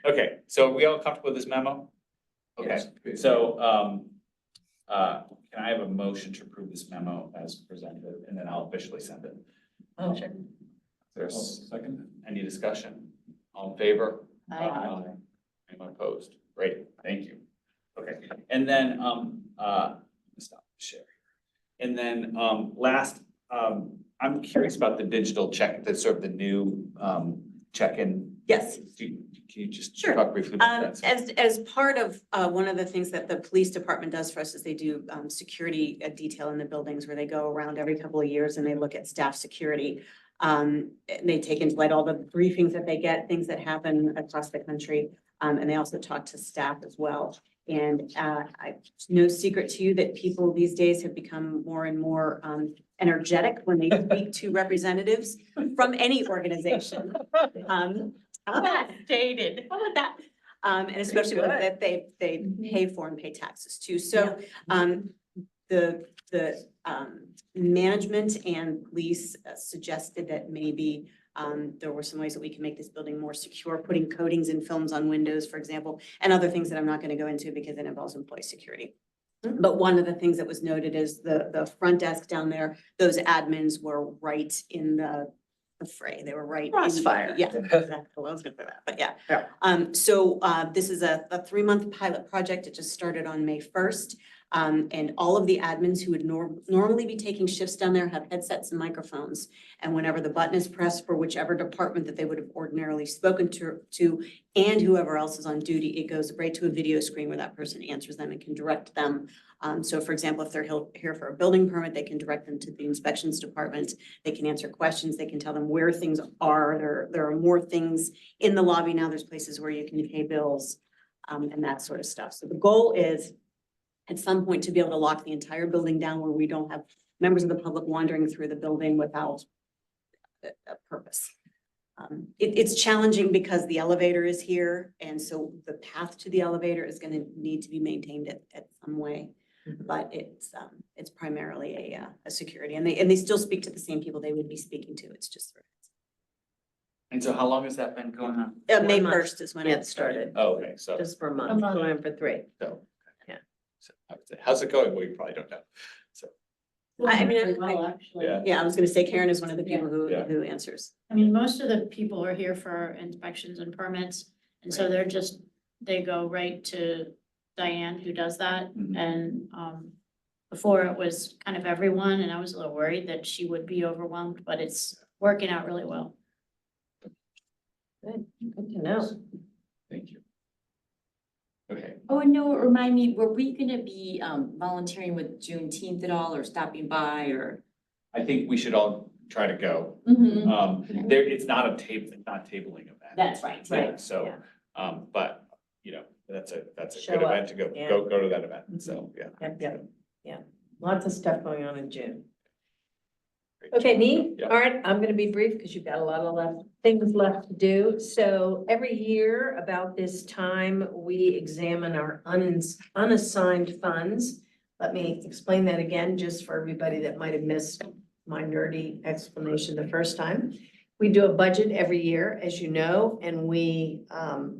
Okay, so are we all comfortable with this memo? Okay, Yes. so, can I have a motion to approve this memo as presented, and then I'll officially send it? Motion. There's second, any discussion? All in favor? Aye. Anyone opposed? Great, thank you. Okay, and then, stop share. And then, last, I'm curious about the digital check, the sort of the new, check-in. Yes. Can you just Sure. talk briefly about that? As part of, one of the things that the police department does for us is they do, security detail in the buildings where they go around every couple of years and they look at staff security. And they take into light all the briefings that they get, things that happen across the country. And they also talk to staff as well. And, it's no secret to you that people these days have become more and more, energetic when they speak to representatives from any organization. Dated. How about that? And especially one that they pay for and pay taxes too. So, the management and police suggested that maybe, there were some ways that we can make this building more secure, putting coatings and films on windows, for example, and other things that I'm not gonna go into because it involves employee security. But one of the things that was noted is the front desk down there, those admins were right in the fray. They were right. in- Crossfire. Yeah, exactly. Well, I was gonna say that, but yeah. Yeah. So, this is a 3-month pilot project. It just started on May 1st. And all of the admins who would normally be taking shifts down there have headsets and microphones. And whenever the button is pressed for whichever department that they would have ordinarily spoken to and whoever else is on duty, it goes right to a video screen where that person answers them and can direct them. So for example, if they're here for a building permit, they can direct them to the inspections department. They can answer questions. They can tell them where things are. There are more things in the lobby now. There's places where you can pay bills, and that sort of stuff. So the goal is at some point to be able to lock the entire building down where we don't have members of the public wandering through the building without a purpose. It's challenging because the elevator is here, and so the path to the elevator is gonna need to be maintained at some way. But it's primarily a security, and they still speak to the same people they would be speaking to. It's just. And so how long has that been going on? May 1 month. 1st is when Yeah, it it started, Oh, okay, so, just for a month, going for 3. so. Yeah. So I would say, how's it going? Well, you probably don't know. So, I mean, Well, actually. yeah. Yeah, I was gonna say Karen is one of the people Yeah. who answers. I mean, most of the people are here for inspections and permits, and so they go right to Diane who does that. Mhm. And, before it was kind of everyone, and I was a little worried that she would be overwhelmed, but it's working out really well. Good to know. Thank you. Okay, Oh, and no, remind me, were we gonna be volunteering with Juneteenth at all or stopping by or? I think we should all try to go. Mhm. It's not a table, it's not a tabling event. That's right, Yeah, right. so, Yeah. but, you know, that's a Show good up, event to yeah. go to that event, so, yeah. Yep. Lots of stuff going on in June. Great. Okay, me? Yeah. All right, I'm gonna be brief because you've got a lot of things left to do. So every year about this time, we examine our unassigned funds. Let me explain that again, just for everybody that might have missed my nerdy explanation the first time. We do a budget every year, as you know, and we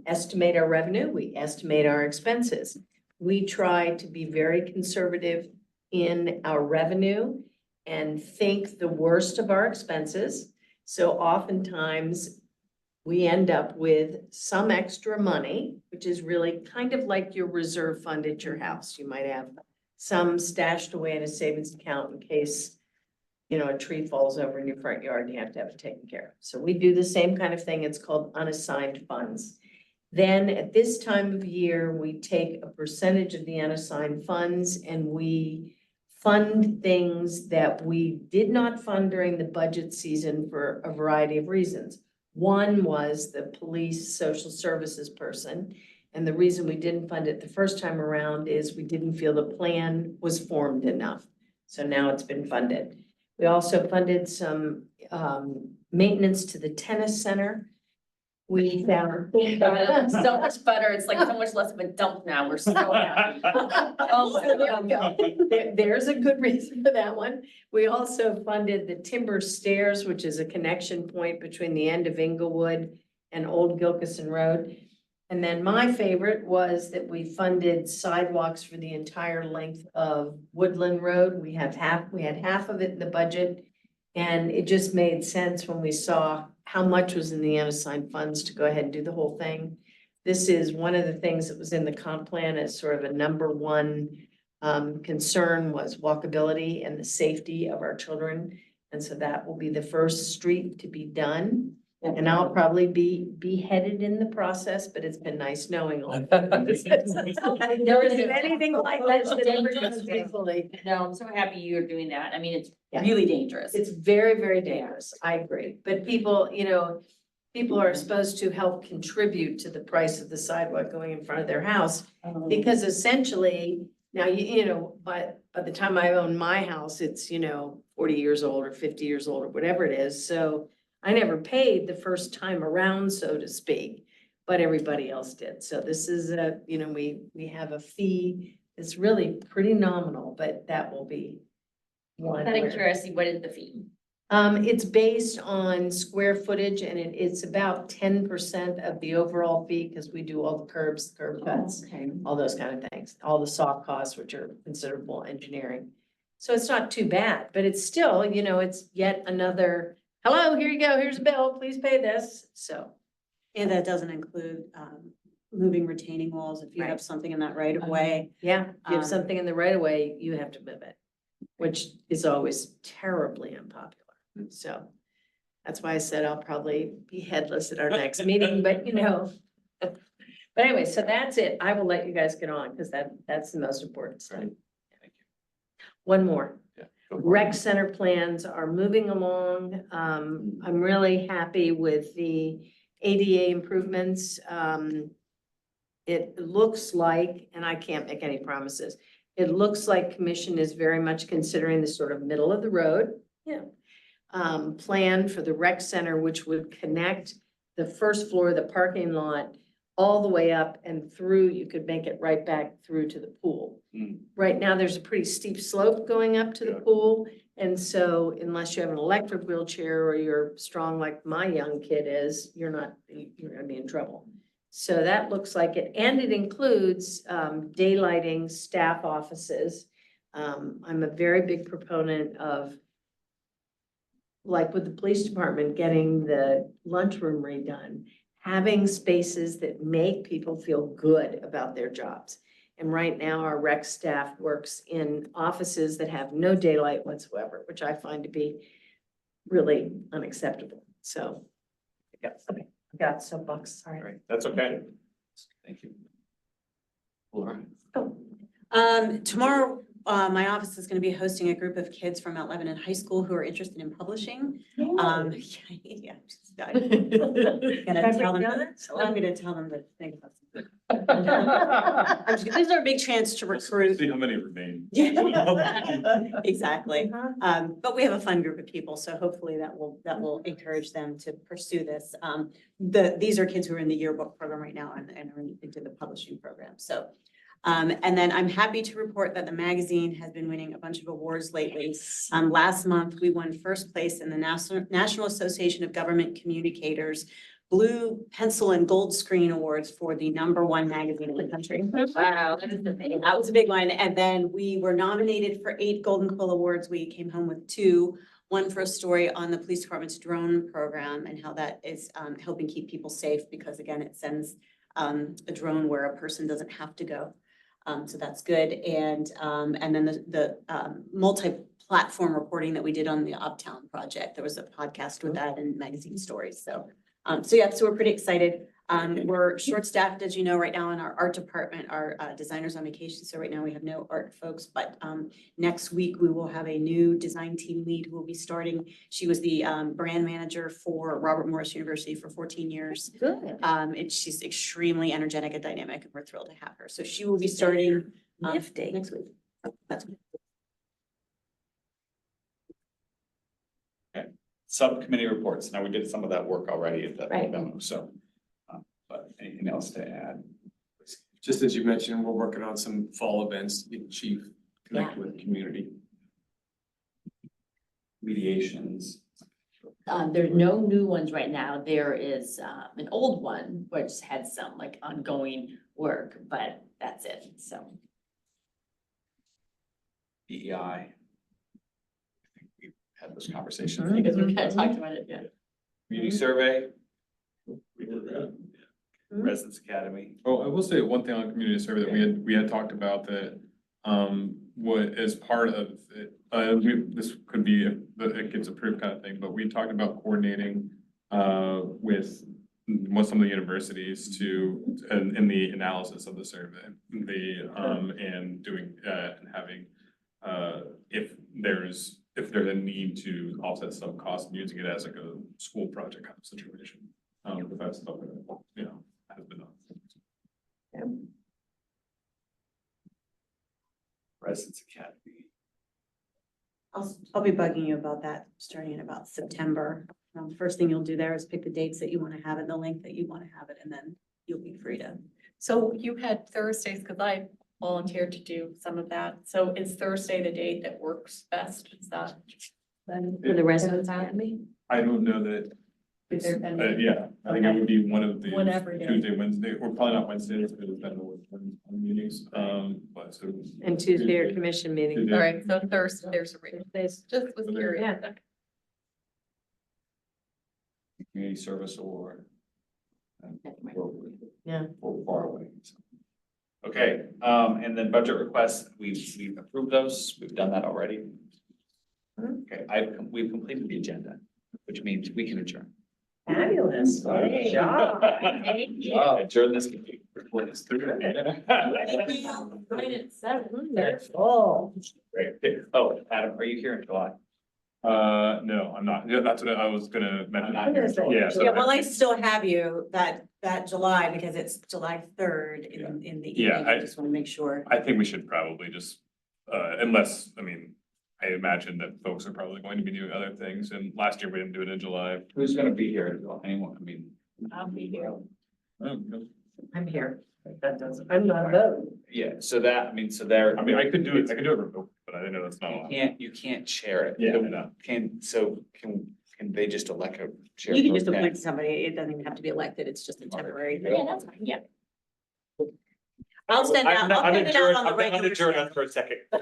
estimate our revenue, we estimate our expenses. We try to be very conservative in our revenue and think the worst of our expenses. So oftentimes we end up with some extra money, which is really kind of like your reserve fund at your house. You might have some stashed away in a savings account in case, you know, a tree falls over in your front yard and you have to have it taken care of. So we do the same kind of thing. It's called unassigned funds. Then at this time of year, we take a percentage of the unassigned funds and we fund things that we did not fund during the budget season for a variety of reasons. One was the police social services person. And the reason we didn't fund it the first time around is we didn't feel the plan was formed enough. So now it's been funded. We also funded some maintenance to the tennis center. We found. So much better, it's like so much less of a dump now, we're so happy. Oh, so there we go. There's a good reason for that one. We also funded the timber stairs, which is a connection point between the end of Inglewood and Old Gilkison Road. And then my favorite was that we funded sidewalks for the entire length of Woodland Road. We had half of it in the budget. And it just made sense when we saw how much was in the unassigned funds to go ahead and do the whole thing. This is one of the things that was in the comp plan as sort of a number one concern was walkability and the safety of our children. And so that will be the first street to be done. And I'll probably be headed in the process, but it's been nice knowing all. I've never seen anything like that. That ever goes easily. No, I'm so happy you're doing that. I mean, it's Yeah. really dangerous. It's very, very dangerous. I agree. But people, people are supposed to help contribute to the price of the sidewalk going in front of their house. Because essentially, now, by the time I own my house, it's, 40 years old or 50 years old or whatever it is. So I never paid the first time around, so to speak, but everybody else did. So this is we have a fee. It's really pretty nominal, but that will be one. Out of where- curiosity, what is the fee? It's based on square footage and it's about 10% of the overall fee because we do all the curbs, curb cuts, Okay. all those kind of things, all the soft costs, which are considerable engineering. So it's not too bad, but it's still, it's yet another, hello, here you go, here's a bill, please pay this. So, And that doesn't include, moving retaining walls. If you have Right. something in that right of way. yeah, if you have Um, something in the right of way, you have to move it, which is always terribly unpopular. So that's why I said I'll probably be headless at our next meeting, but But anyway, so that's it. I will let you guys get on because that's the most important stuff. One more. Rec center plans are moving along. I'm really happy with the ADA improvements. It looks like, and I can't make any promises, it looks like commission is very much considering the sort of middle of the road. Plan for the rec center, which would connect the first floor of the parking lot all the way up and through, you could make it right back through to the pool. Right now, there's a pretty steep slope going up to the pool. And so unless you have an electric wheelchair or you're strong like my young kid is, you're gonna be in trouble. So that looks like it. And it includes daylighting staff offices. I'm a very big proponent of, like with the police department, getting the lunchroom redone, having spaces that make people feel good about their jobs. And right now, our rec staff works in offices that have no daylight whatsoever, which I find to be really unacceptable. So, okay, I got soapbox, sorry. All right, that's okay. Thank you. Laura? Tomorrow, my office is gonna be hosting a group of kids from Mount Lebanon High School who are interested in publishing. Yeah, I'm gonna tell them, I'm gonna tell them to think about something. This is our big chance to recruit. See how many remain. Exactly. But we have a fun group of people, so hopefully that will encourage them to pursue this. These are kids who are in the yearbook program right now and are into the publishing program, so. And then I'm happy to report that the magazine has been winning a bunch of awards lately. Last month, we won first place in the National Association of Government Communicators Blue Pencil and Gold Screen Awards for the #1 magazine in the country. Wow, that is the thing. That was a big one. And then we were nominated for 8 Golden Quill Awards. We came home with 2. One for a story on the police department's drone program and how that is helping keep people safe because again, it sends a drone where a person doesn't have to go. So that's good. And then the multi-platform reporting that we did on the Uptown project. There was a podcast with that and magazine stories. So so we're pretty excited. We're short-staffed, as you know, right now in our art department. Our designer's on vacation, so right now we have no art folks. But next week we will have a new design team lead who will be starting. She was the brand manager for Robert Morris University for 14 years. Good. And she's extremely energetic and dynamic, and we're thrilled to have her. So she will be starting Nifty. next week. That's subcommittee reports. Now, we did some of that work already at the Right. memo, so. But anything else to add? Just as you mentioned, we're working on some fall events to get the chief connected with the community. Mediations. There's no new ones right now. There is, an old one which had some like ongoing work, but that's it, so. DEI. I think we've had this conversation. Because we kind of talked about it, yeah. Community survey, We were good. Residence Academy. Oh, I will say one thing on community survey that we had talked about that, what as part of it, this could be, it gets approved kind of thing, but we talked about coordinating, with some of the universities to, in the analysis of the survey, and doing, and having, if there's a need to offset some cost, using it as like a school project kind of situation. But that's something that, you know, has been done. Residence Academy. I'll be bugging you about that starting in about September. First thing you'll do there is pick the dates that you want to have it, the length that you want to have it, and then you'll be free to. So you had Thursdays, because I volunteered to do some of that. So is Thursday the date that works best? Is that? For the residents academy? I don't know that, Is there any- yeah, I think it would be one of the Whatever day. Tuesday, Wednesday, or probably not Wednesdays, because it's been the meetings, but so. And Tuesday or commission meeting. Tuesday. All right, so Thursday, there's a reason. Just was curious. Community Service Award. Yeah. We're far away. So. Okay, and then budget requests, we've approved those, we've done that already. Okay, we've completed the agenda, which means we can adjourn. Fabulous. Great job. Adjourn this meeting. Report is through. Right at 7. They're full. Great. Oh, Adam, are you here in July? No, I'm not, yeah, that's what I was gonna mention. I'm not here. Yeah, so Yeah, well, I still have you that July because it's July 3rd in the Yeah, evening. I just want to make sure. I think we should probably just, unless, I mean, I imagine that folks are probably going to be doing other things, and last year we didn't do it in July. Who's gonna be here? Anyone? I mean. I'll be here. I'm here. That doesn't, I'm not voting. Yeah, so that, I mean, so there. I mean, I could do it remote, but I know that's not allowed. You can't chair it. Yeah, I know. Can they just elect a chair? You can pro just tem? appoint somebody. It doesn't even have to be elected. It's just a temporary Yeah, thing. that's fine, yeah. I'll stand out. I'll send it out on the regular. Unadjourned for a second. A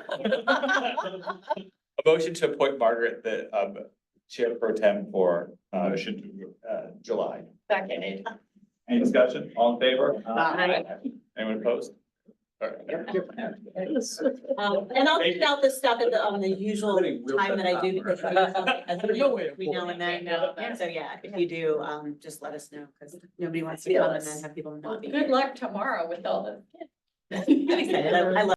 motion to appoint Margaret the chair pro tem for Motion to. July. Second. Any discussion? All in favor? Aye. Anyone opposed? All right. And I'll send out this stuff on the usual time that I do because we know and then. So yeah, if you do, just let us know because nobody wants to come and then have people not be here. Good luck tomorrow with all the kids. I'm excited. I love